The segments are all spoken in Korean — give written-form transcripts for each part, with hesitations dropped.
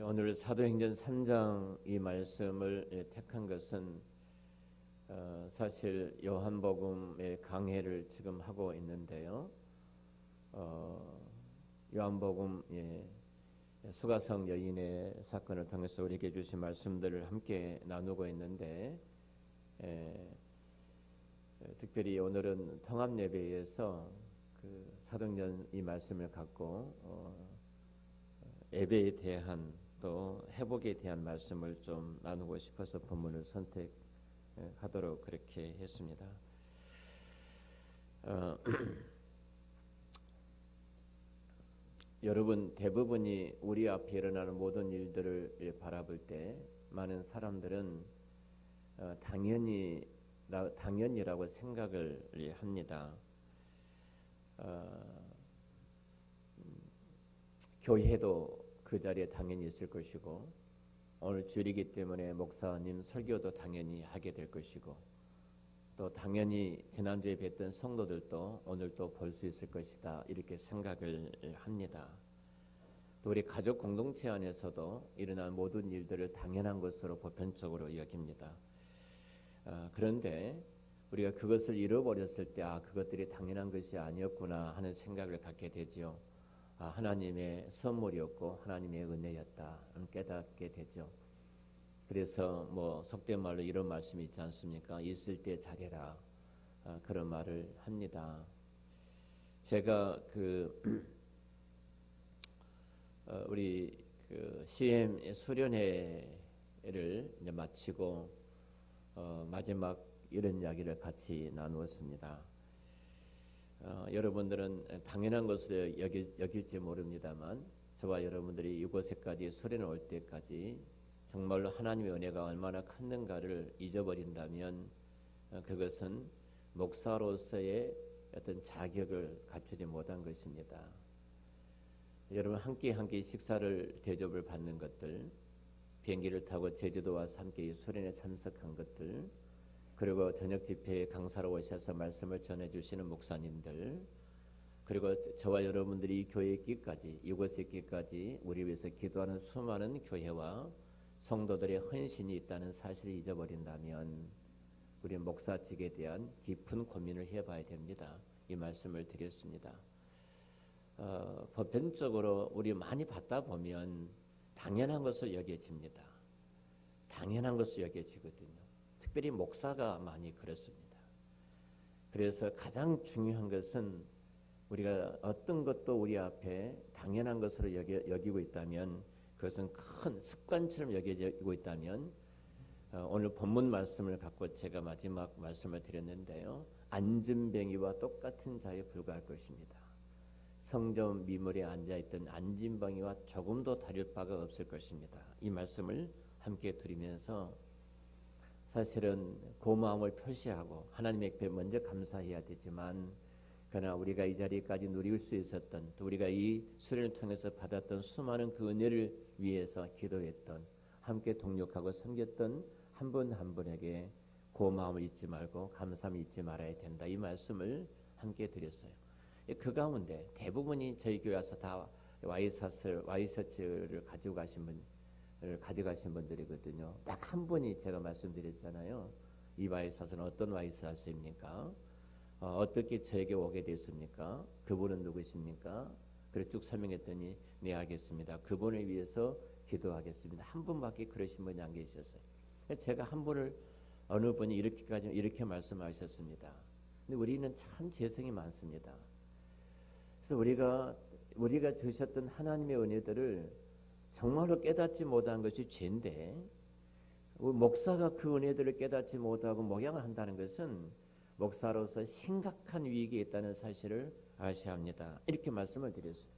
오늘 사도행전 3장 이 말씀을 택한 것은 사실 요한복음의 강해를 지금 하고 있는데요. 요한복음 수가성 여인의 사건을 통해서 우리에게 주신 말씀들을 함께 나누고 있는데 특별히 오늘은 통합예배에서 그 사도행전 이 말씀을 갖고 예배에 대한 또 회복에 대한 말씀을 좀 나누고 싶어서 본문을 선택하도록 그렇게 했습니다. 여러분 대부분이 우리 앞에 일어나는 모든 일들을 바라볼 때 많은 사람들은 당연이라고 생각을 합니다. 교회도 그 자리에 당연히 있을 것이고 오늘 주일이기 때문에 목사님 설교도 당연히 하게 될 것이고 또 당연히 지난주에 뵀던 성도들도 오늘 또 볼 수 있을 것이다 이렇게 생각을 합니다. 또 우리 가족 공동체 안에서도 일어난 모든 일들을 당연한 것으로 보편적으로 여깁니다. 그런데 우리가 그것을 잃어버렸을 때 그것들이 당연한 것이 아니었구나 하는 생각을 갖게 되지요. 하나님의 선물이었고 하나님의 은혜였다 깨닫게 되죠. 그래서 속된 말로 이런 말씀이 있지 않습니까? 있을 때 잘해라 그런 말을 합니다. 제가 우리 CM 수련회를 이제 마치고 마지막 이런 이야기를 같이 나누었습니다. 여러분들은 당연한 것으로 여길지 모릅니다만 저와 여러분들이 이곳에까지 수련을 올 때까지 정말로 하나님의 은혜가 얼마나 컸는가를 잊어버린다면 그것은 목사로서의 어떤 자격을 갖추지 못한 것입니다. 여러분 함께 식사를 대접을 받는 것들, 비행기를 타고 제주도 와서 함께 수련에 참석한 것들, 그리고 저녁 집회에 강사로 오셔서 말씀을 전해주시는 목사님들, 그리고 저와 여러분들이 교회에 있기까지 이곳에 있기까지 우리 위해서 기도하는 수많은 교회와 성도들의 헌신이 있다는 사실을 잊어버린다면 우리 목사직에 대한 깊은 고민을 해봐야 됩니다. 이 말씀을 드렸습니다. 보편적으로 우리 많이 받다 보면 당연한 것을 여겨집니다. 당연한 것을 여겨지거든요. 특별히 목사가 많이 그렇습니다. 그래서 가장 중요한 것은 우리가 어떤 것도 우리 앞에 당연한 것으로 여기고 있다면 그것은 큰 습관처럼 여겨지고 있다면 오늘 본문 말씀을 갖고 제가 마지막 말씀을 드렸는데요. 안진뱅이와 똑같은 자에 불과할 것입니다. 성전 미물에 앉아있던 안진뱅이와 조금도 다를 바가 없을 것입니다. 이 말씀을 함께 드리면서 사실은 고마움을 표시하고 하나님께 먼저 감사해야 되지만 그러나 우리가 이 자리까지 누릴 수 있었던 또 우리가 이 수련을 통해서 받았던 수많은 그 은혜를 위해서 기도했던 함께 동력하고 섬겼던 한 분 한 분에게 고마움을 잊지 말고 감사함을 잊지 말아야 된다. 이 말씀을 함께 드렸어요. 그 가운데 대부분이 저희 교회 와서 다 와이셔츠를 가져가신 분들이거든요. 딱 한 분이 제가 말씀드렸잖아요. 이 와이셔츠는 어떤 와이셔츠입니까? 어떻게 저에게 오게 됐습니까? 그분은 누구십니까? 그래 쭉 설명했더니 네 알겠습니다. 그분을 위해서 기도하겠습니다. 한 분밖에 그러신 분이 안 계셨어요. 제가 한 분을 어느 분이 이렇게 말씀하셨습니다. 근데 우리는 참 재성이 많습니다. 그래서 우리가 주셨던 하나님의 은혜들을 정말로 깨닫지 못한 것이 죄인데 목사가 그 은혜들을 깨닫지 못하고 목양을 한다는 것은 목사로서 심각한 위기에 있다는 사실을 아셔야 합니다. 이렇게 말씀을 드렸어요.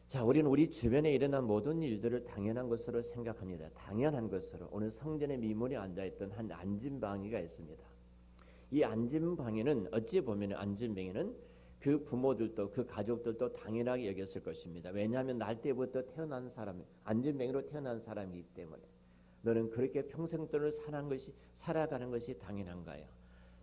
자, 우리는 우리 주변에 일어난 모든 일들을 당연한 것으로 생각합니다. 당연한 것으로. 오늘 성전의 미문에 앉아있던 한 안진뱅이가 있습니다. 이 안진뱅이는 어찌 보면 안진뱅이는 그 부모들도 그 가족들도 당연하게 여겼을 것입니다. 왜냐하면 날 때부터 태어난 사람, 안진뱅이로 태어난 사람이기 때문에 너는 그렇게 평생 동안 살아가는 것이 당연한가요?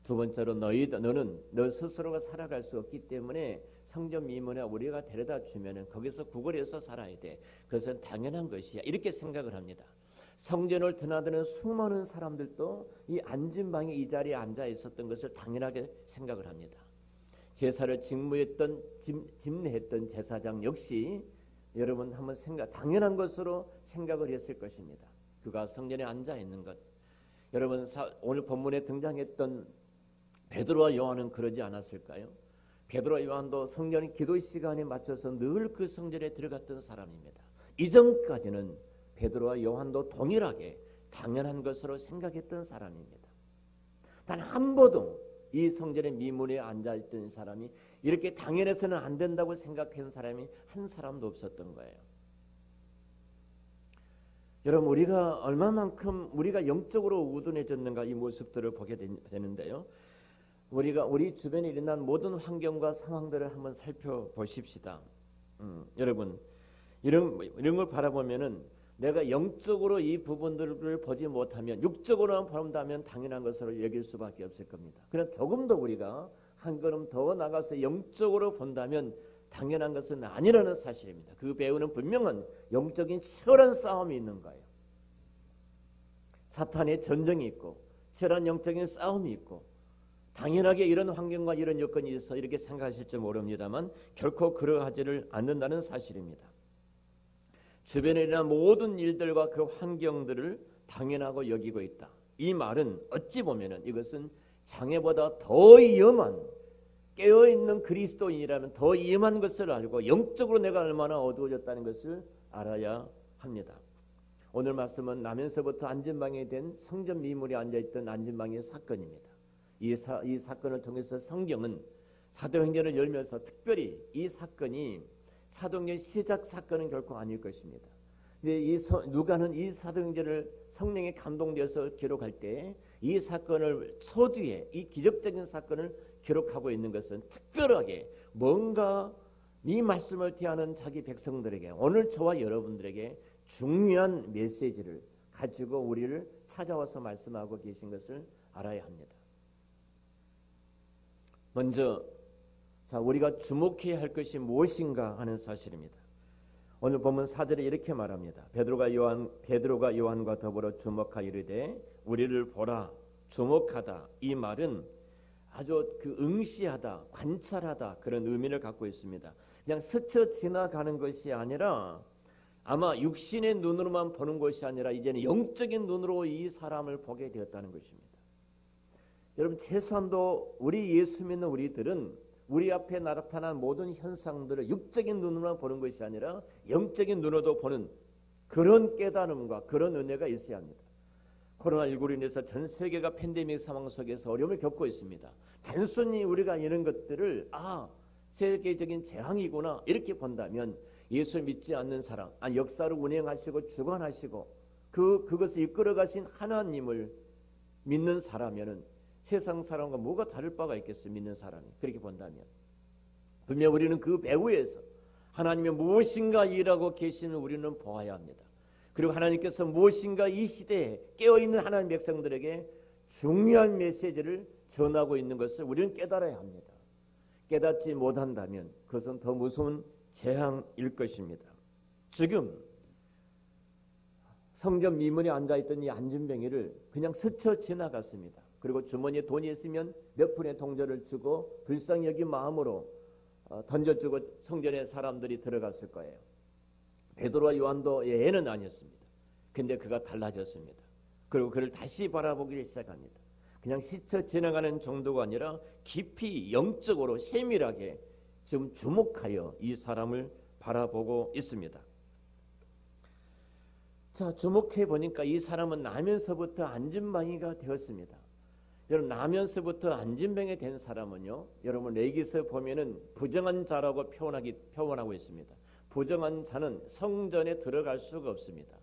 두 번째로 너는 너 스스로가 살아갈 수 없기 때문에 성전 미문에 우리가 데려다 주면은 거기서 구걸해서 살아야 돼. 그것은 당연한 것이야. 이렇게 생각을 합니다. 성전을 드나드는 수많은 사람들도 이 앉은 방에 이 자리에 앉아 있었던 것을 당연하게 생각을 합니다. 제사를 집례했던 제사장 역시 여러분 한번 당연한 것으로 생각을 했을 것입니다. 그가 성전에 앉아 있는 것. 여러분 오늘 본문에 등장했던 베드로와 요한은 그러지 않았을까요? 베드로와 요한도 성전 기도 시간에 맞춰서 늘 그 성전에 들어갔던 사람입니다. 이전까지는 베드로와 요한도 동일하게 당연한 것으로 생각했던 사람입니다. 단 한 번도 이 성전의 미문에 앉아있던 사람이 이렇게 당연해서는 안 된다고 생각한 사람이 한 사람도 없었던 거예요. 여러분 우리가 얼마만큼 우리가 영적으로 우둔해졌는가 이 모습들을 보게 되는데요. 우리 주변에 일어난 모든 환경과 상황들을 한번 살펴보십시다. 여러분 이런 걸 바라보면은 내가 영적으로 이 부분들을 보지 못하면 육적으로만 본다면 당연한 것으로 여길 수밖에 없을 겁니다. 그러나 조금 더 우리가 한 걸음 더 나가서 영적으로 본다면 당연한 것은 아니라는 사실입니다. 그 배우는 분명한 영적인 치열한 싸움이 있는 거예요. 사탄의 전쟁이 있고 치열한 영적인 싸움이 있고 당연하게 이런 환경과 이런 여건이 있어 이렇게 생각하실지 모릅니다만 결코 그러하지를 않는다는 사실입니다. 주변에 일어난 모든 일들과 그 환경들을 당연하고 여기고 있다. 이 말은 어찌 보면은 이것은 장애보다 더 위험한 깨어있는 그리스도인이라면 더 위험한 것을 알고 영적으로 내가 얼마나 어두워졌다는 것을 알아야 합니다. 오늘 말씀은 나면서부터 안전방에 된 성전 미물에 앉아있던 안전방의 사건입니다. 이 사건을 통해서 성경은 사도행전을 열면서 특별히 이 사건이 사도행전 시작 사건은 결코 아닐 것입니다. 근데 누가는 이 사도행전을 성령에 감동되어서 기록할 때 이 사건을 서두에 이 기적적인 사건을 기록하고 있는 것은 특별하게 뭔가 이 말씀을 대하는 자기 백성들에게 오늘 저와 여러분들에게 중요한 메시지를 가지고 우리를 찾아와서 말씀하고 계신 것을 알아야 합니다. 먼저 우리가 주목해야 할 것이 무엇인가 하는 사실입니다. 오늘 보면 4절에 이렇게 말합니다. 베드로가 요한과 더불어 주목하여 이르되 우리를 보라 주목하다. 이 말은 아주 응시하다, 관찰하다 그런 의미를 갖고 있습니다. 그냥 스쳐 지나가는 것이 아니라 아마 육신의 눈으로만 보는 것이 아니라 이제는 영적인 눈으로 이 사람을 보게 되었다는 것입니다. 여러분 최소한도 우리 예수 믿는 우리들은 우리 앞에 나타난 모든 현상들을 육적인 눈으로만 보는 것이 아니라 영적인 눈으로도 보는 그런 깨달음과 그런 은혜가 있어야 합니다. 코로나19로 인해서 전 세계가 팬데믹 상황 속에서 어려움을 겪고 있습니다. 단순히 우리가 이런 것들을 세계적인 재앙이구나 이렇게 본다면 예수 믿지 않는 사람, 역사를 운행하시고 주관하시고 그것을 이끌어가신 하나님을 믿는 사람이면은 세상 사람과 뭐가 다를 바가 있겠어요? 믿는 사람이 그렇게 본다면 분명 우리는 그 배후에서 하나님의 무엇인가 일하고 계시는 우리는 보아야 합니다. 그리고 하나님께서 무엇인가 이 시대에 깨어있는 하나님 백성들에게 중요한 메시지를 전하고 있는 것을 우리는 깨달아야 합니다. 깨닫지 못한다면 그것은 더 무서운 재앙일 것입니다. 지금 성전 미문에 앉아있던 이 안진뱅이를 그냥 스쳐 지나갔습니다. 그리고 주머니에 돈이 있으면 몇 푼의 동전을 주고 불쌍히 여긴 마음으로 던져주고 성전에 사람들이 들어갔을 거예요. 베드로와 요한도 예는 아니었습니다. 근데 그가 달라졌습니다. 그리고 그를 다시 바라보기 시작합니다. 그냥 스쳐 지나가는 정도가 아니라 깊이 영적으로 세밀하게 지금 주목하여 이 사람을 바라보고 있습니다. 자, 주목해 보니까 이 사람은 나면서부터 안진뱅이가 되었습니다. 여러분 나면서부터 안진뱅이 된 사람은요, 여러분 레위기서 보면은 부정한 자라고 표현하고 있습니다. 부정한 자는 성전에 들어갈 수가 없습니다.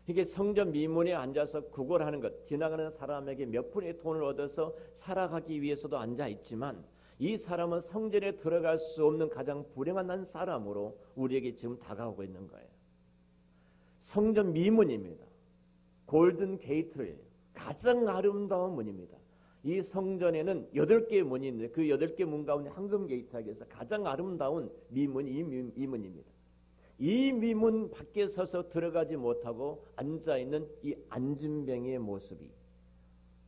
이게 성전 미문에 앉아서 구걸하는 것, 지나가는 사람에게 몇 푼의 돈을 얻어서 살아가기 위해서도 앉아 있지만 이 사람은 성전에 들어갈 수 없는 가장 불행한 한 사람으로 우리에게 지금 다가오고 있는 거예요. 성전 미문입니다. 골든 게이트웨이, 가장 아름다운 문입니다. 이 성전에는 8개의 문이 있는데 그 8개 문 가운데 황금 게이트에서 가장 아름다운 미문이 이 문입니다. 이 미문 밖에 서서 들어가지 못하고 앉아있는 이 안진뱅이의 모습이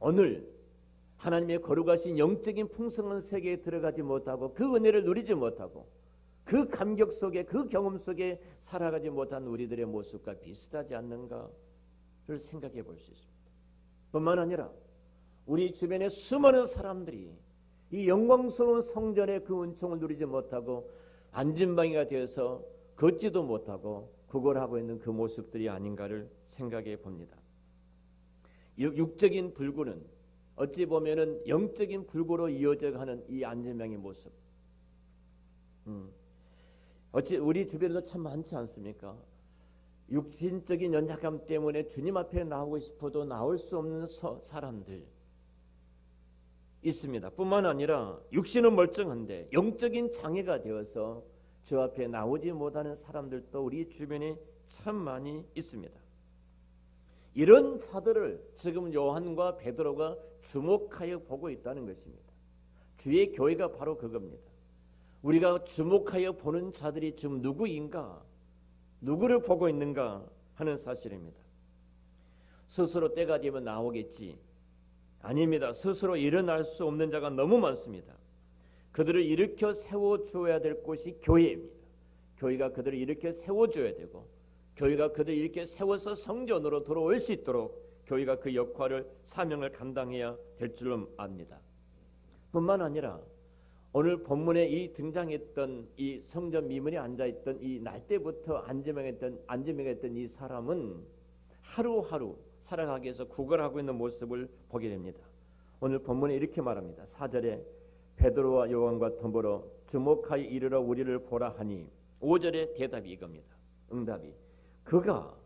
오늘 하나님의 거룩하신 영적인 풍성한 세계에 들어가지 못하고 그 은혜를 누리지 못하고 그 감격 속에 그 경험 속에 살아가지 못한 우리들의 모습과 비슷하지 않는가를 생각해 볼 수 있습니다. 뿐만 아니라 우리 주변의 수많은 사람들이 이 영광스러운 성전의 그 은총을 누리지 못하고 안진뱅이가 되어서 걷지도 못하고 구걸하고 있는 그 모습들이 아닌가를 생각해 봅니다. 육적인 불구는 어찌 보면은 영적인 불구로 이어져 가는 이 안진뱅이의 모습. 어찌 우리 주변에도 참 많지 않습니까? 육신적인 연약함 때문에 주님 앞에 나오고 싶어도 나올 수 없는 사람들 있습니다. 뿐만 아니라 육신은 멀쩡한데 영적인 장애가 되어서 주 앞에 나오지 못하는 사람들도 우리 주변에 참 많이 있습니다. 이런 자들을 지금 요한과 베드로가 주목하여 보고 있다는 것입니다. 주의 교회가 바로 그겁니다. 우리가 주목하여 보는 자들이 지금 누구인가, 누구를 보고 있는가 하는 사실입니다. 스스로 때가 되면 나오겠지. 아닙니다. 스스로 일어날 수 없는 자가 너무 많습니다. 그들을 일으켜 세워줘야 될 곳이 교회입니다. 교회가 그들을 일으켜 세워줘야 되고 교회가 그들을 이렇게 세워서 성전으로 들어올 수 있도록 교회가 그 역할을 사명을 감당해야 될 줄로 압니다. 뿐만 아니라 오늘 본문에 이 등장했던 이 성전 미문에 앉아있던 이 날 때부터 안진뱅이했던 이 사람은 하루하루 살아가기 위해서 구걸하고 있는 모습을 보게 됩니다. 오늘 본문에 이렇게 말합니다. 4절에 베드로와 요한과 더불어 주목하여 이르러 우리를 보라 하니 5절의 대답이 이겁니다. 응답이 그가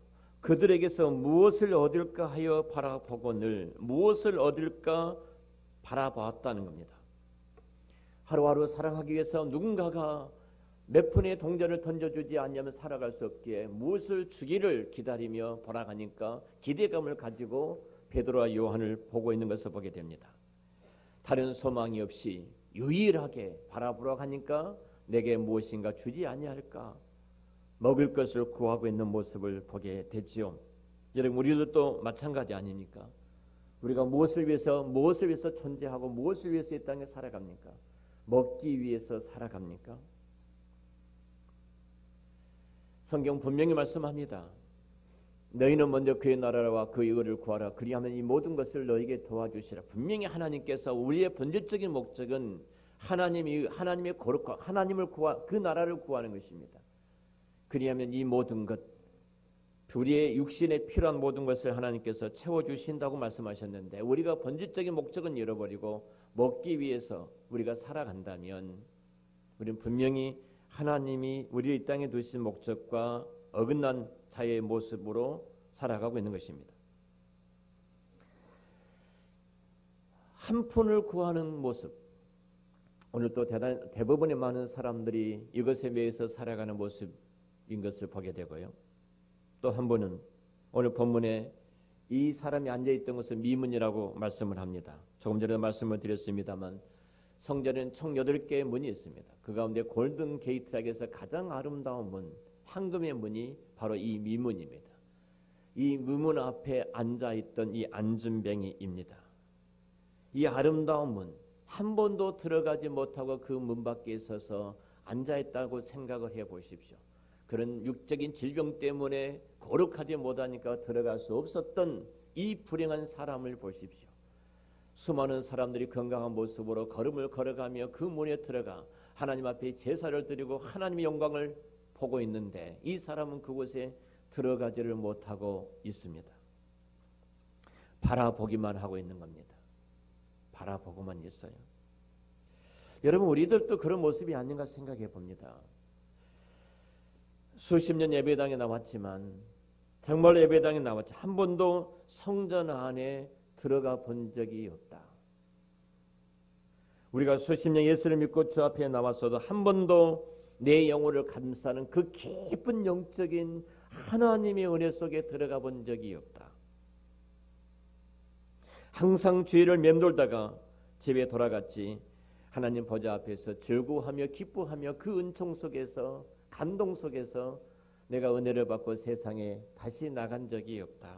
그들에게서 무엇을 얻을까 하여 바라보고늘 무엇을 얻을까 바라보았다는 겁니다. 하루하루 살아가기 위해서 누군가가 몇 푼의 동전을 던져주지 않으면 살아갈 수 없기에 무엇을 주기를 기다리며 보라가니까 기대감을 가지고 베드로와 요한을 보고 있는 것을 보게 됩니다. 다른 소망이 없이 유일하게 바라보러 가니까 내게 무엇인가 주지 아니할까 먹을 것을 구하고 있는 모습을 보게 되지요. 여러분 우리들도 마찬가지 아닙니까? 우리가 무엇을 위해서 존재하고 무엇을 위해서 이 땅에 살아갑니까? 먹기 위해서 살아갑니까? 성경 분명히 말씀합니다. 너희는 먼저 그의 나라와 그의 의를 구하라. 그리하면 이 모든 것을 너희에게 도와주시라. 분명히 하나님께서 우리의 본질적인 목적은 하나님의 거룩과 그 나라를 구하는 것입니다. 그리하면 이 모든 것, 우리의 육신에 필요한 모든 것을 하나님께서 채워주신다고 말씀하셨는데 우리가 본질적인 목적은 잃어버리고 먹기 위해서 우리가 살아간다면 우리는 분명히 하나님이 우리 이 땅에 두신 목적과 어긋난 자의 모습으로 살아가고 있는 것입니다. 한 푼을 구하는 모습, 오늘 또 대부분의 많은 사람들이 이것에 매여서 살아가는 모습인 것을 보게 되고요. 또 한 분은 오늘 본문에 이 사람이 앉아있던 것은 미문이라고 말씀을 합니다. 조금 전에 말씀을 드렸습니다만 성전에는 총 8개의 문이 있습니다. 그 가운데 골든 게이트라고 해서 가장 아름다운 문, 황금의 문이 바로 이 미문입니다. 이 미문 앞에 앉아있던 이 안진뱅이입니다. 이 아름다운 문, 한 번도 들어가지 못하고 그 문 밖에 서서 앉아있다고 생각을 해보십시오. 그런 육적인 질병 때문에 거룩하지 못하니까 들어갈 수 없었던 이 불행한 사람을 보십시오. 수많은 사람들이 건강한 모습으로 걸음을 걸어가며 그 문에 들어가 하나님 앞에 제사를 드리고 하나님의 영광을 보고 있는데 이 사람은 그곳에 들어가지를 못하고 있습니다. 바라보기만 하고 있는 겁니다. 바라보고만 있어요. 여러분 우리들도 그런 모습이 아닌가 생각해 봅니다. 수십 년 예배당에 나왔지만 정말 예배당에 나왔지 한 번도 성전 안에 들어가 본 적이 없다. 우리가 수십 년 예수를 믿고 주 앞에 나왔어도 한 번도 내 영혼을 감싸는 그 깊은 영적인 하나님의 은혜 속에 들어가 본 적이 없다. 항상 주의를 맴돌다가 집에 돌아갔지. 하나님 보좌 앞에서 즐거워하며 기뻐하며 그 은총 속에서 감동 속에서 내가 은혜를 받고 세상에 다시 나간 적이 없다.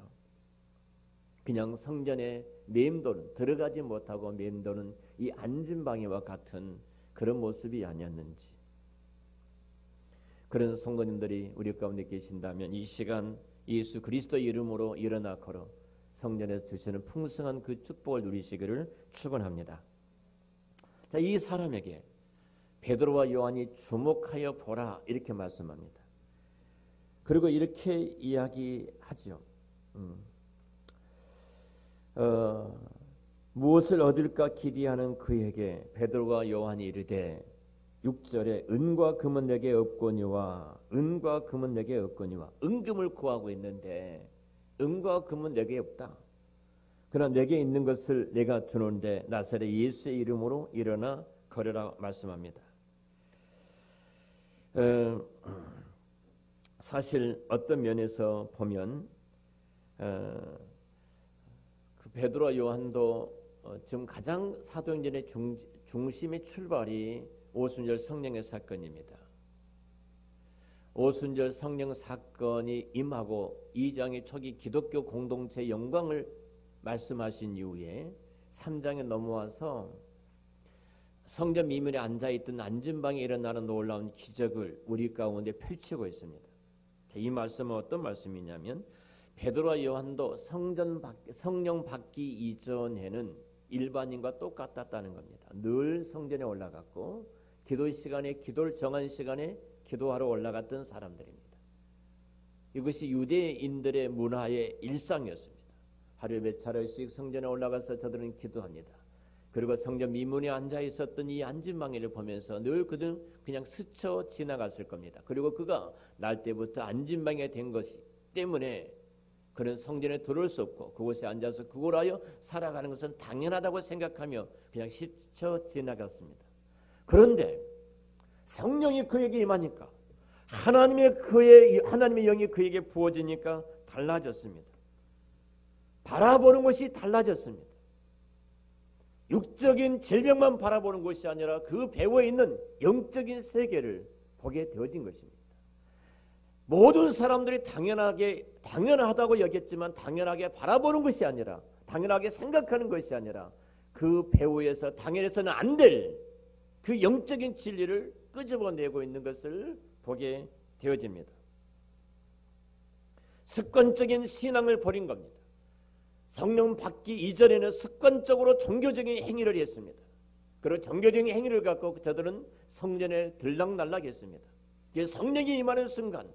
그냥 성전에 맴도는, 들어가지 못하고 맴도는 이 앉은 방해와 같은 그런 모습이 아니었는지. 그런 성도님들이 우리 가운데 계신다면 이 시간 예수 그리스도 이름으로 일어나 걸어 성전에서 주시는 풍성한 그 축복을 누리시기를 축원합니다. 자, 이 사람에게 베드로와 요한이 주목하여 보라 이렇게 말씀합니다. 그리고 이렇게 이야기하죠. 무엇을 얻을까 기대하는 그에게 베드로와 요한이 이르되 6절에 은과 금은 내게 없거니와 은과 금은 내게 없거니와 은금을 구하고 있는데 은과 금은 내게 없다. 그러나 내게 있는 것을 내가 주노니 나사렛 예수의 이름으로 일어나 걸으라 말씀합니다. 사실 어떤 면에서 보면 그 베드로와 요한도 지금 가장 사도행전의 중심의 출발이 오순절 성령의 사건입니다. 오순절 성령 사건이 임하고 2장의 초기 기독교 공동체의 영광을 말씀하신 이후에 3장에 넘어와서 성전 미문에 앉아있던 앉은 방에 일어나는 놀라운 기적을 우리 가운데 펼치고 있습니다. 이 말씀은 어떤 말씀이냐면 베드로와 요한도 성령 받기 이전에는 일반인과 똑같았다는 겁니다. 늘 성전에 올라갔고 기도 시간에 기도를 정한 시간에 기도하러 올라갔던 사람들입니다. 이것이 유대인들의 문화의 일상이었습니다. 하루에 몇 차례씩 성전에 올라가서 저들은 기도합니다. 그리고 성전 미문에 앉아 있었던 이 앉은 방해를 보면서 늘 그들은 그냥 스쳐 지나갔을 겁니다. 그리고 그가 날 때부터 앉은 방해 된 것이 때문에 그는 성전에 들어올 수 없고 그곳에 앉아서 그걸 하여 살아가는 것은 당연하다고 생각하며 그냥 스쳐 지나갔습니다. 그런데 성령이 그에게 임하니까 하나님의 영이 그에게 부어지니까 달라졌습니다. 바라보는 것이 달라졌습니다. 육적인 질병만 바라보는 것이 아니라 그 배후에 있는 영적인 세계를 보게 되어진 것입니다. 모든 사람들이 당연하다고 여겼지만 당연하게 바라보는 것이 아니라 당연하게 생각하는 것이 아니라 그 배후에서 당연해서는 안 될 그 영적인 진리를 끄집어내고 있는 것을 보게 되어집니다. 습관적인 신앙을 버린 겁니다. 성령 받기 이전에는 습관적으로 종교적인 행위를 했습니다. 그리고 종교적인 행위를 갖고 저들은 성전에 들락날락했습니다. 성령이 임하는 순간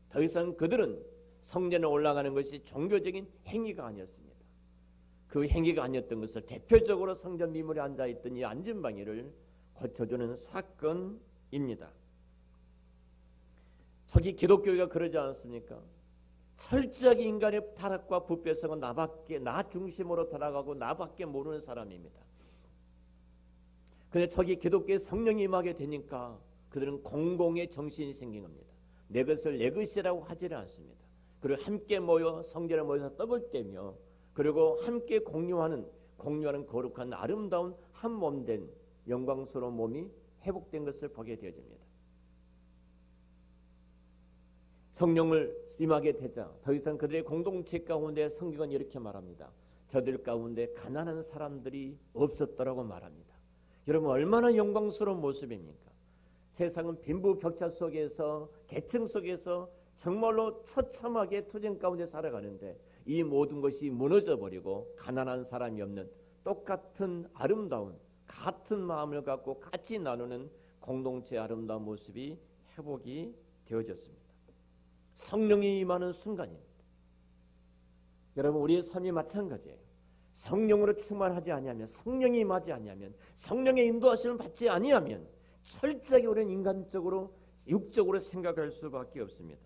더 이상 그들은 성전에 올라가는 것이 종교적인 행위가 아니었습니다. 그 행위가 아니었던 것을 대표적으로 성전 미문에 앉아있던 이 앉은 방해를 고쳐주는 사건입니다. 초기 기독교가 그러지 않습니까? 철저하게 인간의 타락과 부패성은 나 중심으로 돌아가고 나밖에 모르는 사람입니다. 그런데 초기 기독교의 성령이 임하게 되니까 그들은 공공의 정신이 생긴 겁니다. 내 것을 내 것이라고 하지는 않습니다. 그리고 함께 모여 성전에 모여서 떡을 떼며 그리고 함께 공유하는 거룩한 아름다운 한 몸된 영광스러운 몸이 회복된 것을 보게 되어집니다. 성령을 임하게 되자 더 이상 그들의 공동체 가운데 성경은 이렇게 말합니다. 저들 가운데 가난한 사람들이 없었더라고 말합니다. 여러분 얼마나 영광스러운 모습입니까? 세상은 빈부격차 속에서 계층 속에서 정말로 처참하게 투쟁 가운데 살아가는데 이 모든 것이 무너져버리고 가난한 사람이 없는 똑같은 아름다운 같은 마음을 갖고 같이 나누는 공동체의 아름다운 모습이 회복이 되어졌습니다. 성령이 임하는 순간입니다. 여러분 우리의 삶이 마찬가지예요. 성령으로 충만하지 아니하면 성령이 임하지 아니하면 성령의 인도하심을 받지 아니하면 철저하게 우리는 인간적으로 육적으로 생각할 수밖에 없습니다.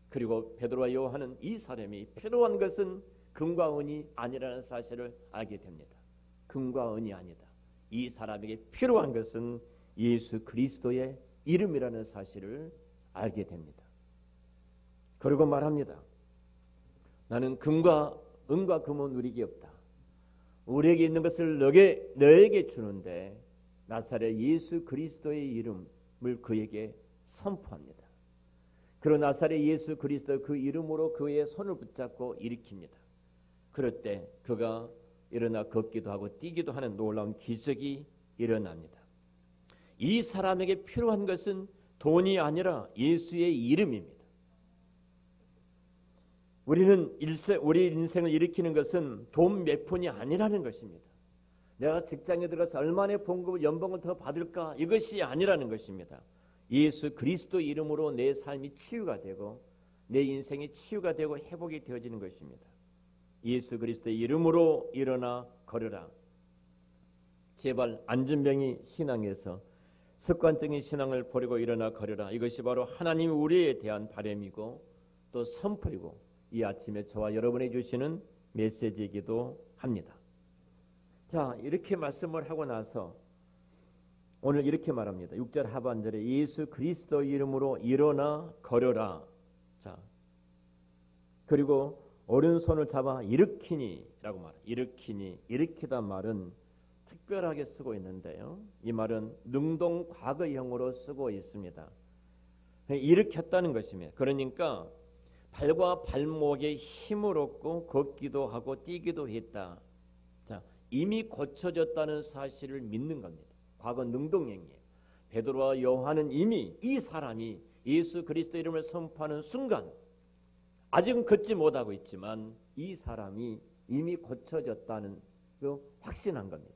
그리고 베드로와 요한은 이 사람이 필요한 것은 금과 은이 아니라는 사실을 알게 됩니다. 금과 은이 아니다. 이 사람에게 필요한 것은 예수 그리스도의 이름이라는 사실을 알게 됩니다. 그리고 말합니다. 나는 금과 은과 금은 누리기 없다. 우리에게 있는 것을 너에게 주는데 나사렛 예수 그리스도의 이름을 그에게 선포합니다. 그런 나사렛 예수 그리스도 그 이름으로 그의 손을 붙잡고 일으킵니다. 그럴 때 그가 일어나 걷기도 하고 뛰기도 하는 놀라운 기적이 일어납니다. 이 사람에게 필요한 것은 돈이 아니라 예수의 이름입니다. 우리 인생을 일으키는 것은 돈 몇 푼이 아니라는 것입니다. 내가 직장에 들어가서 얼마나 봉급을 연봉을 더 받을까 이것이 아니라는 것입니다. 예수 그리스도 이름으로 내 삶이 치유가 되고 내 인생이 치유가 되고 회복이 되어지는 것입니다. 예수 그리스도의 이름으로 일어나 걸으라. 제발 안전병이 신앙에서 습관적인 신앙을 버리고 일어나 걸으라. 이것이 바로 하나님이 우리에 대한 바람이고 또 선포이고 이 아침에 저와 여러분이 주시는 메시지이기도 합니다. 자, 이렇게 말씀을 하고 나서 오늘 이렇게 말합니다. 6절 하반절에 예수 그리스도 이름으로 일어나 걸으라. 자, 그리고 오른손을 잡아 일으키니라고 말해요. 일으키다 말은 특별하게 쓰고 있는데요. 이 말은 능동 과거형으로 쓰고 있습니다. 일으켰다는 것입니다. 그러니까 발과 발목에 힘을 얻고 걷기도 하고 뛰기도 했다. 자, 이미 고쳐졌다는 사실을 믿는 겁니다. 과거 능동행위예요. 베드로와 요한은 이미 이 사람이 예수 그리스도 이름을 선포하는 순간 아직은 걷지 못하고 있지만 이 사람이 이미 고쳐졌다는 그 확신한 겁니다.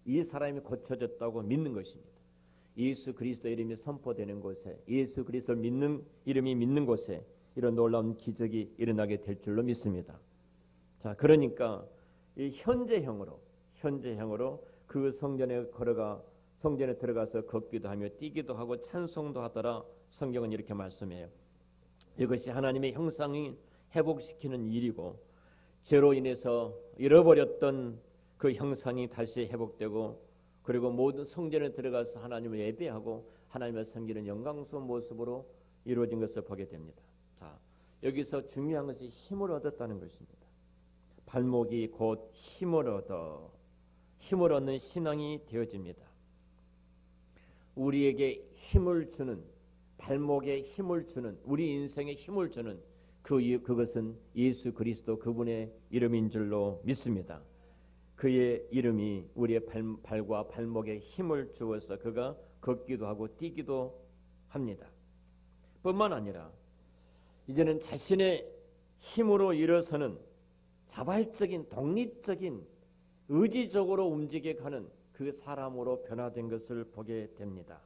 이 사람이 고쳐졌다고 믿는 것입니다. 예수 그리스도 이름이 선포되는 곳에 예수 그리스도를 믿는 이름이 믿는 곳에 이런 놀라운 기적이 일어나게 될 줄로 믿습니다. 자, 그러니까 이 현재형으로 그 성전에 들어가서 걷기도 하며 뛰기도 하고 찬송도 하더라. 성경은 이렇게 말씀해요. 이것이 하나님의 형상을 회복시키는 일이고 죄로 인해서 잃어버렸던 그 형상이 다시 회복되고 그리고 모든 성전에 들어가서 하나님을 예배하고 하나님을 섬기는 영광스러운 모습으로 이루어진 것을 보게 됩니다. 자, 여기서 중요한 것이 힘을 얻었다는 것입니다. 발목이 곧 힘을 얻는 신앙이 되어집니다. 우리에게 힘을 주는 발목에 힘을 주는 우리 인생에 힘을 주는 그것은 예수 그리스도 그분의 이름인 줄로 믿습니다. 그의 이름이 우리의 발과 발목에 힘을 주어서 그가 걷기도 하고 뛰기도 합니다. 뿐만 아니라 이제는 자신의 힘으로 일어서는 자발적인 독립적인 의지적으로 움직여가는 그 사람으로 변화된 것을 보게 됩니다.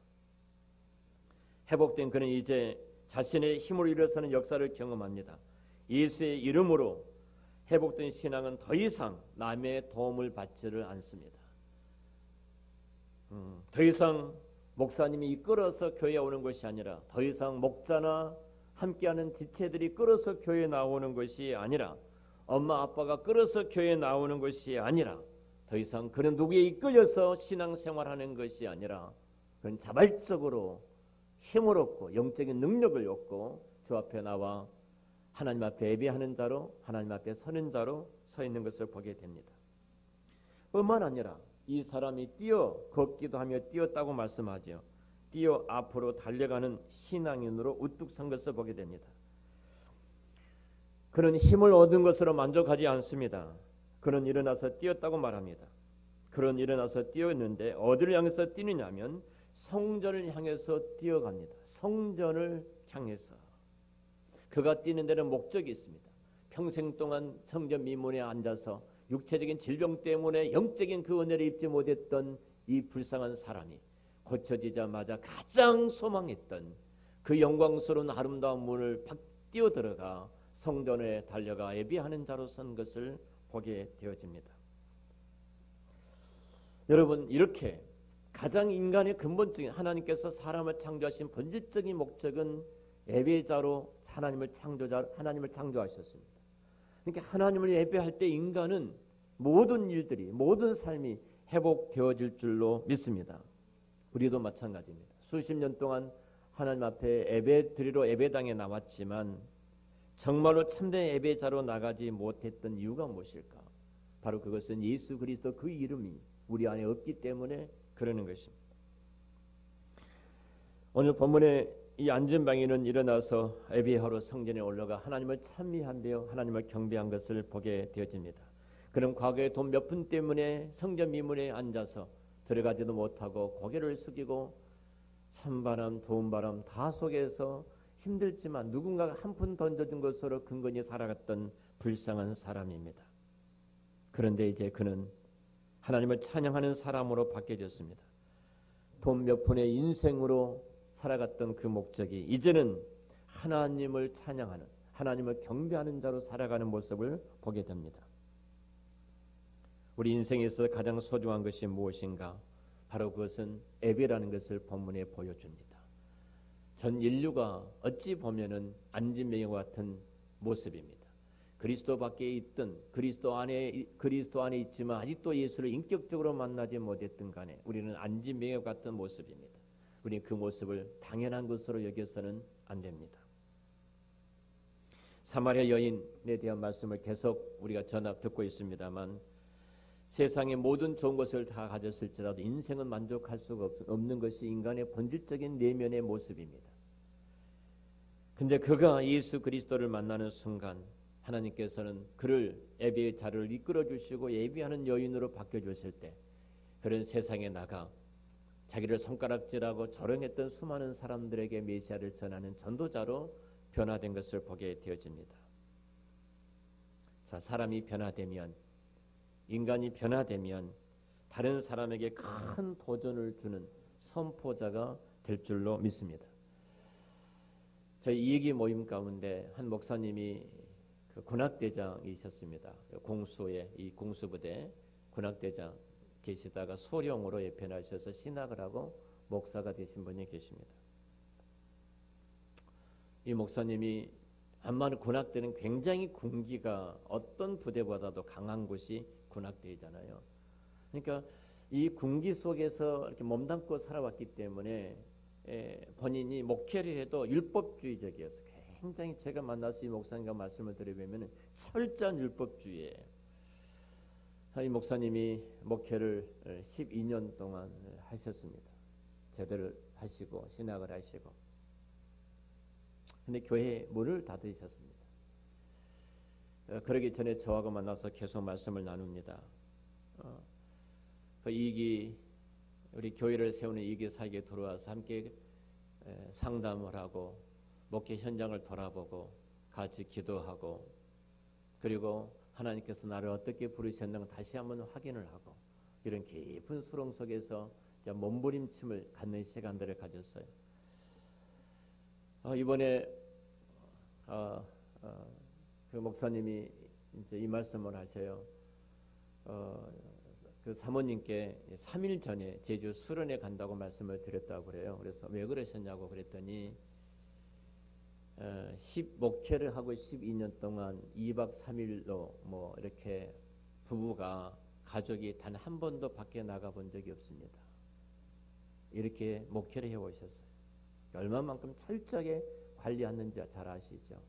회복된 그는 이제 자신의 힘으로 일어서는 역사를 경험합니다. 예수의 이름으로 회복된 신앙은 더 이상 남의 도움을 받지를 않습니다. 더 이상 목사님이 이끌어서 교회에 오는 것이 아니라 더 이상 목자나 함께하는 지체들이 끌어서 교회에 나오는 것이 아니라 엄마 아빠가 끌어서 교회에 나오는 것이 아니라 더 이상 그는 누구에 이끌려서 신앙생활하는 것이 아니라 그는 자발적으로 힘을 얻고 영적인 능력을 얻고 주 앞에 나와 하나님 앞에 예배하는 자로 하나님 앞에 서는 자로 서 있는 것을 보게 됩니다. 뿐만 아니라 이 사람이 걷기도 하며 뛰었다고 말씀하죠. 뛰어 앞으로 달려가는 신앙인으로 우뚝 선 것을 보게 됩니다. 그는 힘을 얻은 것으로 만족하지 않습니다. 그는 일어나서 뛰었다고 말합니다. 그는 일어나서 뛰었는데 어디를 향해서 뛰느냐면 성전을 향해서 뛰어갑니다. 성전을 향해서. 그가 뛰는 데는 목적이 있습니다. 평생 동안 성전 미문에 앉아서 육체적인 질병 때문에 영적인 그 은혜를 입지 못했던 이 불쌍한 사람이 고쳐지자마자 가장 소망했던 그 영광스러운 아름다운 문을 뛰어들어가 성전에 달려가 예배하는 자로 선 것을 보게 되어집니다. 여러분, 이렇게 가장 인간의 근본적인 하나님께서 사람을 창조하신 본질적인 목적은 예배자로 하나님을 창조하셨습니다. 그러니까 하나님을 예배할 때 인간은 모든 일들이 모든 삶이 회복되어질 줄로 믿습니다. 우리도 마찬가지입니다. 수십 년 동안 하나님 앞에 예배 드리러 예배당에 나왔지만 정말로 참된 예배자로 나가지 못했던 이유가 무엇일까? 바로 그것은 예수 그리스도 그 이름이 우리 안에 없기 때문에 그러는 것입니다. 오늘 본문에 이 안전방위는 일어나서 예배하러 성전에 올라가 하나님을 찬미한대요. 하나님을 경배한 것을 보게 되어집니다. 그럼 과거에 돈 몇 푼 때문에 성전 미문에 앉아서 들어가지도 못하고 고개를 숙이고 찬바람 더운 바람 다 속에서 힘들지만 누군가가 한 푼 던져준 것으로 근근히 살아갔던 불쌍한 사람입니다. 그런데 이제 그는 하나님을 찬양하는 사람으로 바뀌어졌습니다. 돈 몇 푼의 인생으로 살아갔던 그 목적이 이제는 하나님을 찬양하는, 하나님을 경배하는 자로 살아가는 모습을 보게 됩니다. 우리 인생에서 가장 소중한 것이 무엇인가? 바로 그것은 예배라는 것을 본문에 보여줍니다. 전 인류가 어찌 보면은 안진뱅이와 같은 모습입니다. 그리스도 밖에 있든 그리스도 안에 있지만 아직도 예수를 인격적으로 만나지 못했든 간에 우리는 안진뱅이와 같은 모습입니다. 우리는 그 모습을 당연한 것으로 여겨서는 안 됩니다. 사마리아 여인에 대한 말씀을 계속 우리가 듣고 있습니다만 세상의 모든 좋은 것을 다 가졌을지라도 인생은 만족할 수가 없는 것이 인간의 본질적인 내면의 모습입니다. 근데 그가 예수 그리스도를 만나는 순간 하나님께서는 그를 예배의 자리를 이끌어 주시고 예배하는 여인으로 바뀌어 주실 때 그런 세상에 나가 자기를 손가락질하고 조롱했던 수많은 사람들에게 메시아를 전하는 전도자로 변화된 것을 보게 되어집니다. 자, 사람이 변화되면, 인간이 변화되면 다른 사람에게 큰 도전을 주는 선포자가 될 줄로 믿습니다. 저희 이 얘기 모임 가운데 한 목사님이 그 군악대장이셨습니다. 공수의 이 공수부대 군악대장 계시다가 소령으로 예편하셔서 신학을 하고 목사가 되신 분이 계십니다. 이 목사님이 암만 군악대는 굉장히 군기가 어떤 부대보다도 강한 곳이 군악대이잖아요. 그러니까 이 군기 속에서 이렇게 몸담고 살아왔기 때문에 본인이 목회를 해도 율법주의적이어서 굉장히 제가 만나서 이 목사님과 말씀을 드리면 철저한 율법주의예요. 이 목사님이 목회를 12년 동안 하셨습니다. 제대로 하시고 신학을 하시고 근데 교회 문을 닫으셨습니다. 그러기 전에 저하고 만나서 계속 말씀을 나눕니다. 그 이기 우리 교회를 세우는 이기 사역에 들어와서 함께 상담을 하고 목회 현장을 돌아보고 같이 기도하고 그리고 하나님께서 나를 어떻게 부르셨는가 다시 한번 확인을 하고 이런 깊은 수렁 속에서 몸부림침을 갖는 시간들을 가졌어요. 이번에 그 목사님이 이제 이 말씀을 하셔요. 그 사모님께 3일 전에 제주 수련회 간다고 말씀을 드렸다고 그래요. 그래서 왜 그러셨냐고 그랬더니 목회를 하고 12년 동안 2박 3일로 뭐 이렇게 부부가 가족이 단 한 번도 밖에 나가 본 적이 없습니다. 이렇게 목회를 해오셨어요. 얼마만큼 철저하게 관리하는지 잘 아시죠?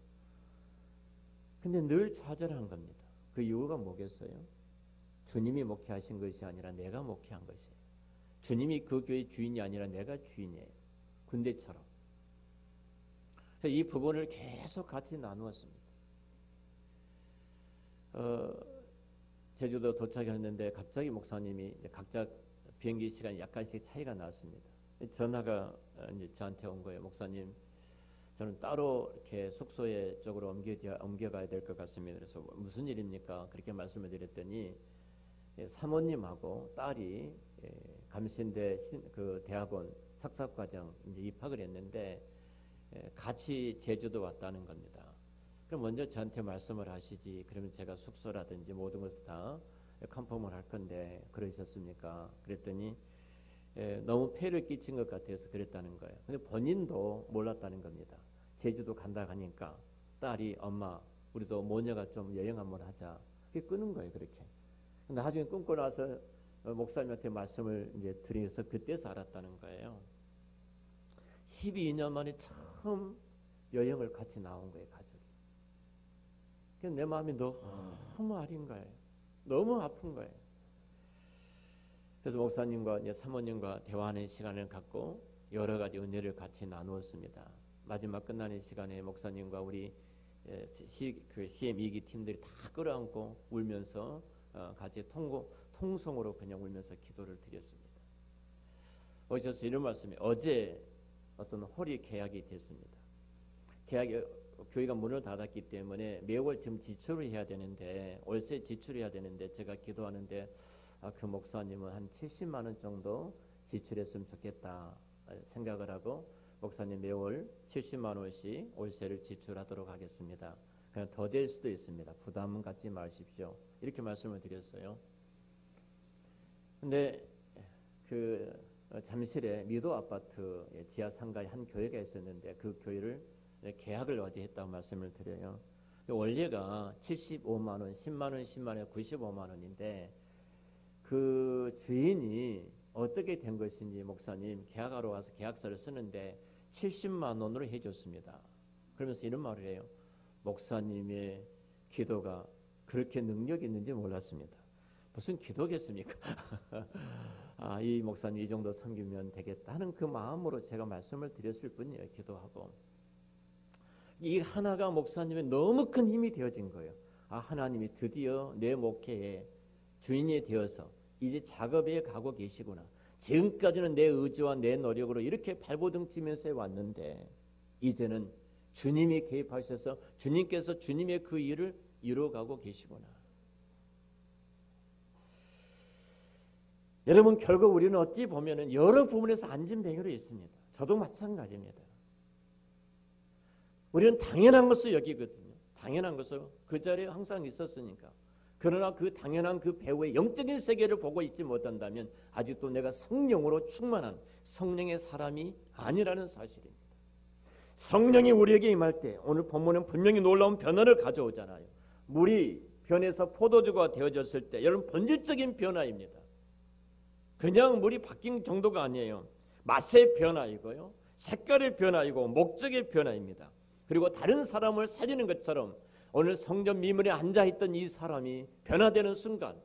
근데 늘 좌절한 겁니다. 그 이유가 뭐겠어요? 주님이 목회하신 것이 아니라 내가 목회한 것이에요. 주님이 그 교회 주인이 아니라 내가 주인이에요. 군대처럼. 이 부분을 계속 같이 나누었습니다. 제주도 도착했는데 갑자기 목사님이 각자 비행기 시간이 약간씩 차이가 났습니다. 전화가 이제 저한테 온 거예요. 목사님, 저는 따로 이렇게 숙소에 쪽으로 옮겨가야 될 것 같습니다. 그래서 무슨 일입니까? 그렇게 말씀을 드렸더니 사모님하고 딸이 감신대 그 대학원 석사과정 이제 입학을 했는데 같이 제주도 왔다는 겁니다. 그럼 먼저 저한테 말씀을 하시지. 그러면 제가 숙소라든지 모든 것을 다 컨펌을 할 건데 그러셨습니까? 그랬더니 너무 폐를 끼친 것 같아서 그랬다는 거예요. 근데 본인도 몰랐다는 겁니다. 제주도 간다 하니까 딸이 엄마 우리도 모녀가 좀 여행 한번 하자. 그게 끊은 거예요. 그렇게. 근데 나중에 끊고 나서 목사님한테 말씀을 이제 드려서 그때서 알았다는 거예요. 12년 만에 처음 여행을 같이 나온 거예요. 가족이. 그래서 내 마음이 너무 아린 거예요. 너무 아픈 거예요. 그래서 목사님과 이제 사모님과 대화하는 시간을 갖고 여러 가지 은혜를 같이 나누었습니다. 마지막 끝나는 시간에 목사님과 우리 그 CM2기 팀들이 다 끌어안고 울면서 같이 통성으로 그냥 울면서 기도를 드렸습니다. 오셔서 이런 말씀이 어제 어떤 홀이 계약이 됐습니다. 계약이 교회가 문을 닫았기 때문에 매월 지금 지출을 해야 되는데 월세 지출해야 되는데 제가 기도하는데 그 목사님은 한 70만 원 정도 지출했으면 좋겠다 생각을 하고 목사님 매월 70만 원씩 월세를 지출하도록 하겠습니다. 그냥 더 될 수도 있습니다. 부담은 갖지 마십시오. 이렇게 말씀을 드렸어요. 근데 그 잠실에 미도 아파트의 지하 상가에 한 교회가 있었는데 그 교회를 계약을 어제 했다고 말씀을 드려요. 원래가 75만 원, 10만 원, 10만 원, 95만 원인데 그 주인이 어떻게 된 것인지 목사님 계약하러 와서 계약서를 쓰는데 70만 원으로 해줬습니다. 그러면서 이런 말을 해요. 목사님의 기도가 그렇게 능력이 있는지 몰랐습니다. 무슨 기도겠습니까? 이 목사님 이 정도 섬기면 되겠다 하는 그 마음으로 제가 말씀을 드렸을 뿐이에요. 기도하고. 이 하나가 목사님의 너무 큰 힘이 되어진 거예요. 하나님이 드디어 내 목회에 주인이 되어서 이제 작업에 가고 계시구나. 지금까지는 내 의지와 내 노력으로 이렇게 발버둥 치면서 왔는데 이제는 주님이 개입하셔서 주님께서 주님의 그 일을 이루어가고 계시구나. 여러분 결국 우리는 어찌 보면은 여러 부분에서 안진뱅이로 있습니다. 저도 마찬가지입니다. 우리는 당연한 것을 여기거든요. 당연한 것을 그 자리에 항상 있었으니까. 그러나 그 당연한 그 배후의 영적인 세계를 보고 있지 못한다면 아직도 내가 성령으로 충만한 성령의 사람이 아니라는 사실입니다. 성령이 우리에게 임할 때 오늘 본문은 분명히 놀라운 변화를 가져오잖아요. 물이 변해서 포도주가 되어졌을 때 여러분 본질적인 변화입니다. 그냥 물이 바뀐 정도가 아니에요. 맛의 변화이고요. 색깔의 변화이고 목적의 변화입니다. 그리고 다른 사람을 살리는 것처럼 오늘 성전 미문에 앉아있던 이 사람이 변화되는 순간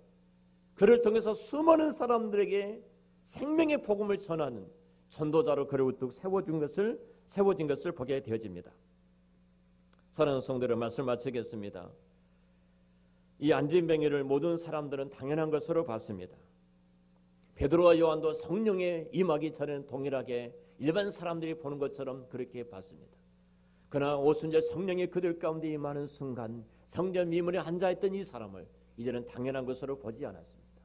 그를 통해서 수많은 사람들에게 생명의 복음을 전하는 전도자로 그를 우뚝 세워진 것을 보게 되어집니다. 사랑하는 성도들 말씀 마치겠습니다. 이 안진뱅이를 모든 사람들은 당연한 것으로 봤습니다. 베드로와 요한도 성령의 임하기 전에는 동일하게 일반 사람들이 보는 것처럼 그렇게 봤습니다. 그러나 오순절 성령이 그들 가운데 임하는 순간 성전 미문에 앉아있던 이 사람을 이제는 당연한 것으로 보지 않았습니다.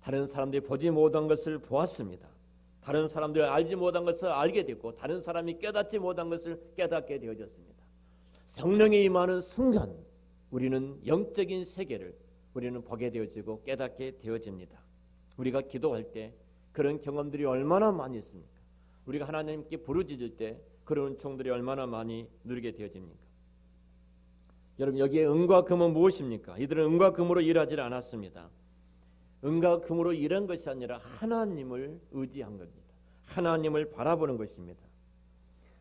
다른 사람들이 보지 못한 것을 보았습니다. 다른 사람들이 알지 못한 것을 알게 됐고 다른 사람이 깨닫지 못한 것을 깨닫게 되어졌습니다. 성령이 임하는 순간 우리는 영적인 세계를 우리는 보게 되어지고 깨닫게 되어집니다. 우리가 기도할 때 그런 경험들이 얼마나 많이 있습니까? 우리가 하나님께 부르짖을 때 그런 은총들이 얼마나 많이 누리게 되어집니까? 여러분 여기에 은과 금은 무엇입니까? 이들은 은과 금으로 일하지 않았습니다. 은과 금으로 일한 것이 아니라 하나님을 의지한 겁니다. 하나님을 바라보는 것입니다.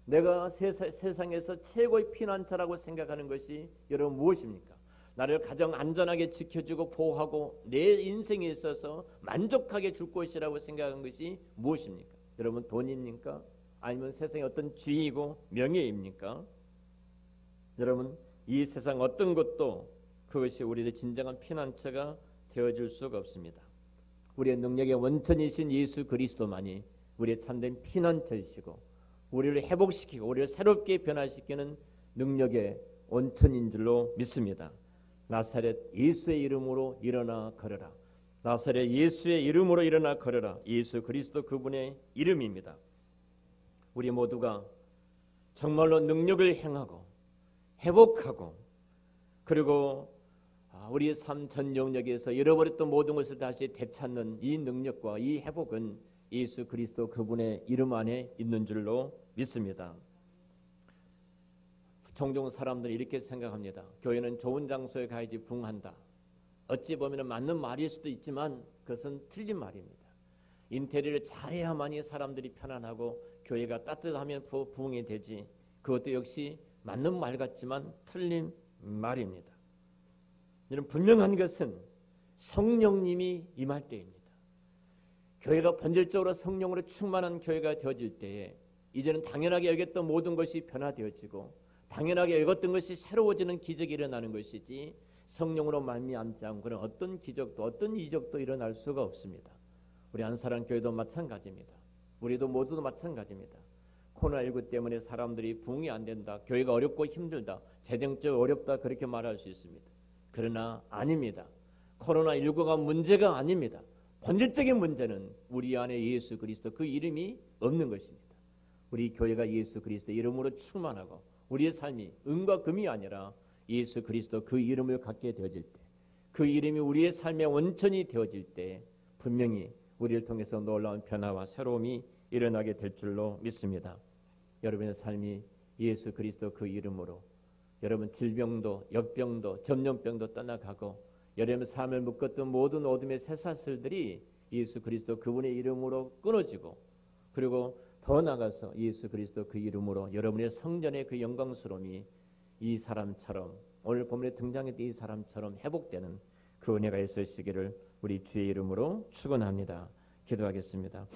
내가 세상에서 최고의 피난처라고 생각하는 것이 여러분 무엇입니까? 나를 가장 안전하게 지켜주고 보호하고 내 인생에 있어서 만족하게 줄 것이라고 생각하는 것이 무엇입니까? 여러분 돈입니까? 아니면 세상의 어떤 지위이고 명예입니까? 여러분 이 세상 어떤 것도 그것이 우리의 진정한 피난처가 되어줄 수가 없습니다. 우리의 능력의 원천이신 예수 그리스도만이 우리의 참된 피난처이시고 우리를 회복시키고 우리를 새롭게 변화시키는 능력의 원천인 줄로 믿습니다. 나사렛 예수의 이름으로 일어나 걸어라. 나사렛 예수의 이름으로 일어나 걸어라. 예수 그리스도 그분의 이름입니다. 우리 모두가 정말로 능력을 행하고 회복하고 그리고 우리 삶 전 영역에서 잃어버렸던 모든 것을 다시 되찾는 이 능력과 이 회복은 예수 그리스도 그분의 이름 안에 있는 줄로 믿습니다. 종종 사람들이 이렇게 생각합니다. 교회는 좋은 장소에 가야지 부흥한다. 어찌 보면 맞는 말일 수도 있지만 그것은 틀린 말입니다. 인테리어를 잘해야만이 사람들이 편안하고 교회가 따뜻하면 부흥이 되지. 그것도 역시 맞는 말 같지만 틀린 말입니다. 이는 분명한 것은 성령님이 임할 때입니다. 교회가 본질적으로 성령으로 충만한 교회가 되어질 때에 이제는 당연하게 여겼던 모든 것이 변화되어지고 당연하게 여겼던 것이 새로워지는 기적이 일어나는 것이지 성령으로 말미암지 않고 그런 어떤 기적도 어떤 이적도 일어날 수가 없습니다. 우리 안사랑 교회도 마찬가지입니다. 우리도 모두도 마찬가지입니다. 코로나19 때문에 사람들이 부흥이 안 된다. 교회가 어렵고 힘들다. 재정적으로 어렵다. 그렇게 말할 수 있습니다. 그러나 아닙니다. 코로나19가 문제가 아닙니다. 본질적인 문제는 우리 안에 예수 그리스도 그 이름이 없는 것입니다. 우리 교회가 예수 그리스도 이름으로 충만하고 우리의 삶이 은과 금이 아니라 예수 그리스도 그 이름을 갖게 되어질 때, 그 이름이 우리의 삶의 원천이 되어질 때 분명히 우리를 통해서 놀라운 변화와 새로움이 일어나게 될 줄로 믿습니다. 여러분의 삶이 예수 그리스도 그 이름으로 여러분 질병도 역병도 전염병도 떠나가고 여러분의 삶을 묶었던 모든 어둠의 쇠사슬들이 예수 그리스도 그분의 이름으로 끊어지고 그리고 더 나아가서 예수 그리스도 그 이름으로 여러분의 성전의 그 영광스러움이 이 사람처럼 오늘 본문에 등장했던 이 사람처럼 회복되는 그 은혜가 있으시기를 우리 주의 이름으로 축원합니다. 기도하겠습니다.